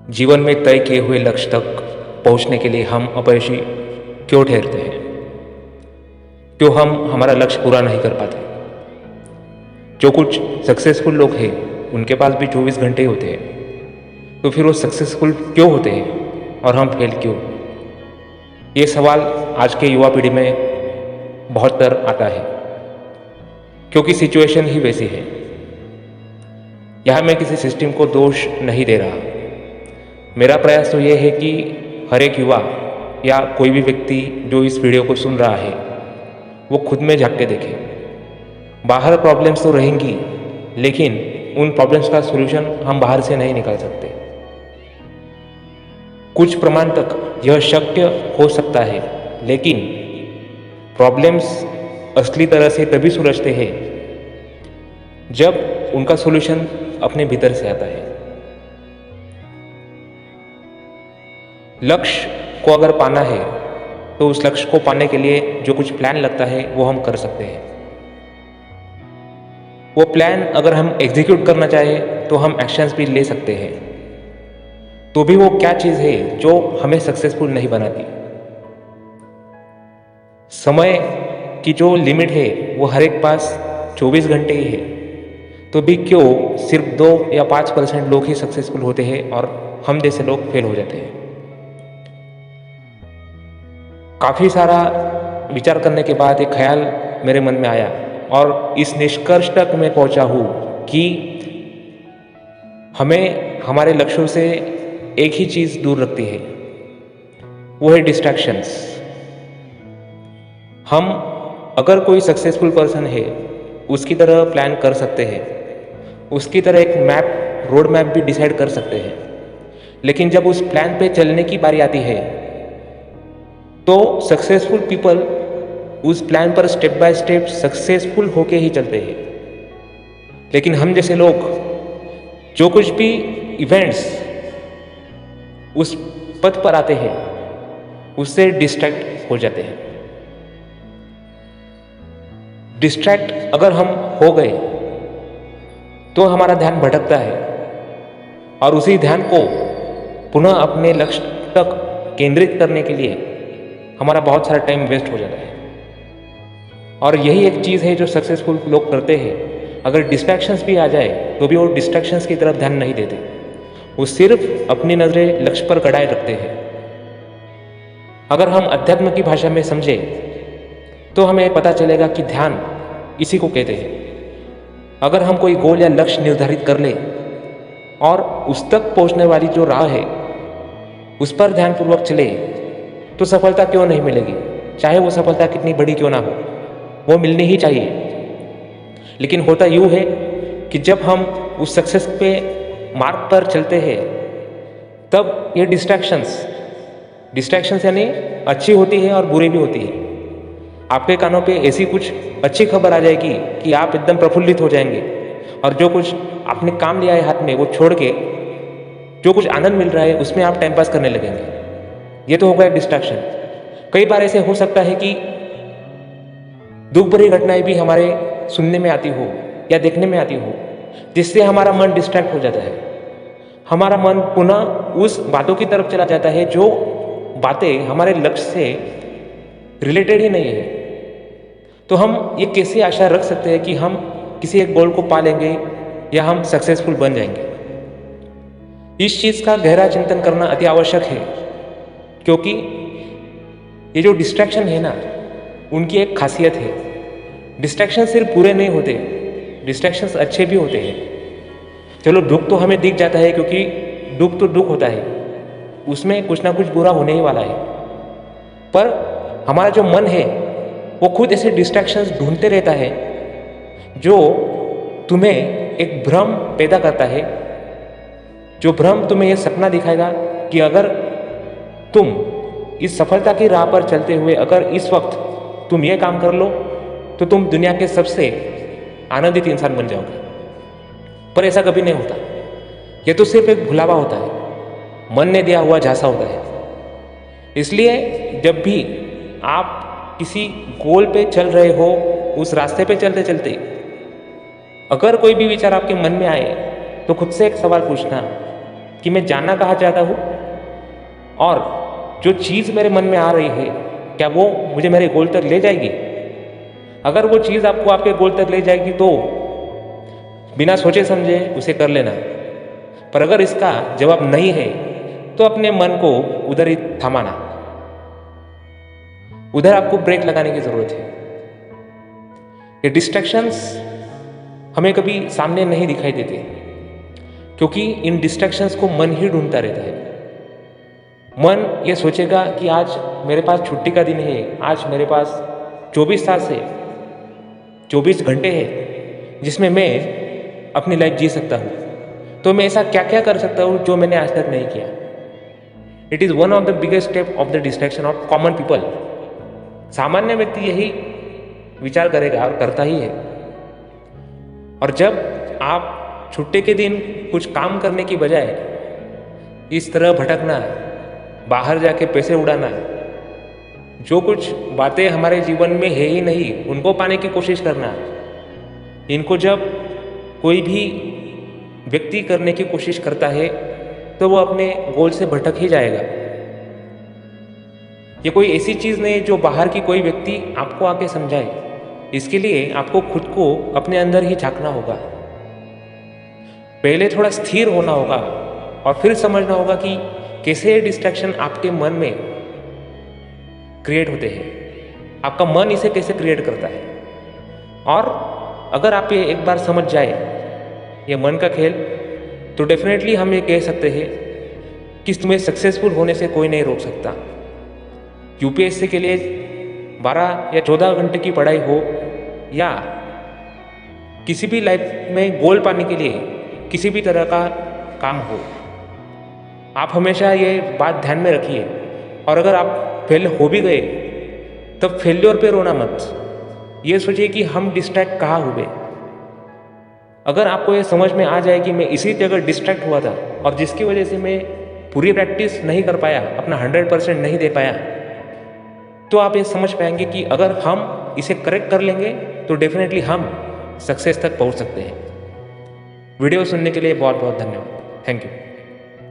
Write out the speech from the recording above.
जीवन में तय किए हुए लक्ष्य तक पहुंचने के लिए हम अपयशी क्यों ठहरते हैं? क्यों हम हमारा लक्ष्य पूरा नहीं कर पाते? जो कुछ सक्सेसफुल लोग हैं उनके पास भी 24 घंटे ही होते हैं, तो फिर वो सक्सेसफुल क्यों होते हैं और हम फेल क्यों? ये सवाल आज के युवा पीढ़ी में बहुत तर आता है, क्योंकि सिचुएशन ही वैसी है। यहाँ मैं किसी सिस्टम को दोष नहीं दे रहा। मेरा प्रयास तो ये है कि हर एक युवा या कोई भी व्यक्ति जो इस वीडियो को सुन रहा है वो खुद में झांक के देखे। बाहर प्रॉब्लम्स तो रहेंगी, लेकिन उन प्रॉब्लम्स का सॉल्यूशन हम बाहर से नहीं निकाल सकते। कुछ प्रमाण तक यह शक्य हो सकता है, लेकिन प्रॉब्लम्स असली तरह से तभी सुलझते हैं जब उनका सॉल्यूशन अपने भीतर से आता है। लक्ष्य को अगर पाना है तो उस लक्ष्य को पाने के लिए जो कुछ प्लान लगता है वो हम कर सकते हैं। वो प्लान अगर हम एग्जीक्यूट करना चाहें तो हम एक्शंस भी ले सकते हैं। तो भी वो क्या चीज़ है जो हमें सक्सेसफुल नहीं बनाती? समय की जो लिमिट है वो हर एक पास 24 घंटे ही है, तो भी क्यों सिर्फ 2 या 5% लोग ही सक्सेसफुल होते हैं और हम जैसे लोग फेल हो जाते हैं? काफ़ी सारा विचार करने के बाद एक ख्याल मेरे मन में आया और इस निष्कर्ष तक मैं पहुंचा हूँ कि हमें हमारे लक्ष्यों से एक ही चीज़ दूर रखती है, वो है डिस्ट्रैक्शंस। हम अगर कोई सक्सेसफुल पर्सन है उसकी तरह प्लान कर सकते हैं, उसकी तरह एक रोड मैप भी डिसाइड कर सकते हैं, लेकिन जब उस प्लान पे चलने की बारी आती है तो सक्सेसफुल पीपल उस प्लान पर स्टेप बाय स्टेप सक्सेसफुल होके ही चलते हैं। लेकिन हम जैसे लोग जो कुछ भी इवेंट्स उस पथ पर आते हैं उससे डिस्ट्रैक्ट हो जाते हैं। डिस्ट्रैक्ट अगर हम हो गए तो हमारा ध्यान भटकता है और उसी ध्यान को पुनः अपने लक्ष्य तक केंद्रित करने के लिए हमारा बहुत सारा टाइम वेस्ट हो जाता है। और यही एक चीज़ है जो सक्सेसफुल लोग करते हैं। अगर डिस्ट्रैक्शंस भी आ जाए तो भी वो डिस्ट्रैक्शंस की तरफ ध्यान नहीं देते, वो सिर्फ अपनी नज़रें लक्ष्य पर गड़ाए रखते हैं। अगर हम अध्यात्म की भाषा में समझे तो हमें पता चलेगा कि ध्यान इसी को कहते हैं। अगर हम कोई गोल या लक्ष्य निर्धारित कर ले और उस तक पहुंचने वाली जो राह है उस पर ध्यानपूर्वक चले तो सफलता क्यों नहीं मिलेगी? चाहे वो सफलता कितनी बड़ी क्यों ना हो, वो मिलनी ही चाहिए। लेकिन होता यूँ है कि जब हम उस सक्सेस पे मार्ग पर चलते हैं तब ये डिस्ट्रैक्शंस यानी अच्छी होती है और बुरी भी होती है। आपके कानों पे ऐसी कुछ अच्छी खबर आ जाएगी कि आप एकदम प्रफुल्लित हो जाएंगे और जो कुछ आपने काम लिया है हाथ में वो छोड़ के जो कुछ आनंद मिल रहा है उसमें आप टाइम पास करने लगेंगे। ये तो होगा एक डिस्ट्रैक्शन। कई बार ऐसे हो सकता है कि दुख भरी घटनाएं भी हमारे सुनने में आती हो या देखने में आती हो, जिससे हमारा मन डिस्ट्रैक्ट हो जाता है। हमारा मन पुनः उस बातों की तरफ चला जाता है जो बातें हमारे लक्ष्य से रिलेटेड ही नहीं है। तो हम ये कैसे आशा रख सकते हैं कि हम किसी एक गोल को पा लेंगे या हम सक्सेसफुल बन जाएंगे? इस चीज़ का गहरा चिंतन करना अति आवश्यक है, क्योंकि ये जो डिस्ट्रैक्शन है ना, उनकी एक खासियत है। डिस्ट्रैक्शन सिर्फ बुरे नहीं होते, डिस्ट्रैक्शंस अच्छे भी होते हैं। चलो दुख तो हमें दिख जाता है, क्योंकि दुख तो दुख होता है, उसमें कुछ ना कुछ बुरा होने ही वाला है। पर हमारा जो मन है वो खुद ऐसे डिस्ट्रैक्शंस ढूंढते रहता है जो तुम्हें एक भ्रम पैदा करता है, जो भ्रम तुम्हें ये सपना दिखाएगा कि अगर तुम इस सफलता की राह पर चलते हुए अगर इस वक्त तुम ये काम कर लो तो तुम दुनिया के सबसे आनंदित इंसान बन जाओगे। पर ऐसा कभी नहीं होता। ये तो सिर्फ एक भुलावा होता है, मन ने दिया हुआ झांसा होता है। इसलिए जब भी आप किसी गोल पे चल रहे हो, उस रास्ते पे चलते चलते अगर कोई भी विचार आपके मन में आए तो खुद से एक सवाल पूछना कि मैं जानना कहाँ चाहता हूँ और जो चीज़ मेरे मन में आ रही है क्या वो मुझे मेरे गोल तक ले जाएगी। अगर वो चीज़ आपको आपके गोल तक ले जाएगी तो बिना सोचे समझे उसे कर लेना, पर अगर इसका जवाब नहीं है तो अपने मन को उधर ही थमाना। उधर आपको ब्रेक लगाने की ज़रूरत है। ये डिस्ट्रैक्शंस हमें कभी सामने नहीं दिखाई देते क्योंकि इन डिस्ट्रैक्शंस को मन ही ढूंढता रहता है। मन ये सोचेगा कि आज मेरे पास छुट्टी का दिन है, आज मेरे पास 24 तास है, 24 घंटे हैं जिसमें मैं अपनी लाइफ जी सकता हूँ, तो मैं ऐसा क्या क्या कर सकता हूँ जो मैंने आज तक नहीं किया। It is one of the biggest step of the distraction of common people. सामान्य व्यक्ति यही विचार करेगा और करता ही है। और जब आप छुट्टी के दिन कुछ काम करने की बजाय इस तरह भटकना, बाहर जाके पैसे उड़ाना, जो कुछ बातें हमारे जीवन में है ही नहीं उनको पाने की कोशिश करना, इनको जब कोई भी व्यक्ति करने की कोशिश करता है तो वो अपने गोल से भटक ही जाएगा। ये कोई ऐसी चीज़ नहीं जो बाहर की कोई व्यक्ति आपको आके समझाए। इसके लिए आपको खुद को अपने अंदर ही झांकना होगा। पहले थोड़ा स्थिर होना होगा और फिर समझना होगा कि कैसे डिस्ट्रैक्शन आपके मन में क्रिएट होते हैं, आपका मन इसे कैसे क्रिएट करता है। और अगर आप ये एक बार समझ जाए ये मन का खेल, तो डेफिनेटली हम ये कह सकते हैं कि तुम्हें सक्सेसफुल होने से कोई नहीं रोक सकता। यूपीएससी के लिए 12 या 14 घंटे की पढ़ाई हो या किसी भी लाइफ में गोल पाने के लिए किसी भी तरह का काम हो, आप हमेशा ये बात ध्यान में रखिए। और अगर आप फेल हो भी गए तब फेल्योर पे रोना मत। ये सोचिए कि हम डिस्ट्रैक्ट कहाँ हुए। अगर आपको ये समझ में आ जाए कि मैं इसी जगह डिस्ट्रैक्ट हुआ था और जिसकी वजह से मैं पूरी प्रैक्टिस नहीं कर पाया, अपना 100% नहीं दे पाया, तो आप ये समझ पाएंगे कि अगर हम इसे करेक्ट कर लेंगे तो डेफिनेटली हम सक्सेस तक पहुंच सकते हैं। वीडियो सुनने के लिए बहुत बहुत धन्यवाद। Thank you.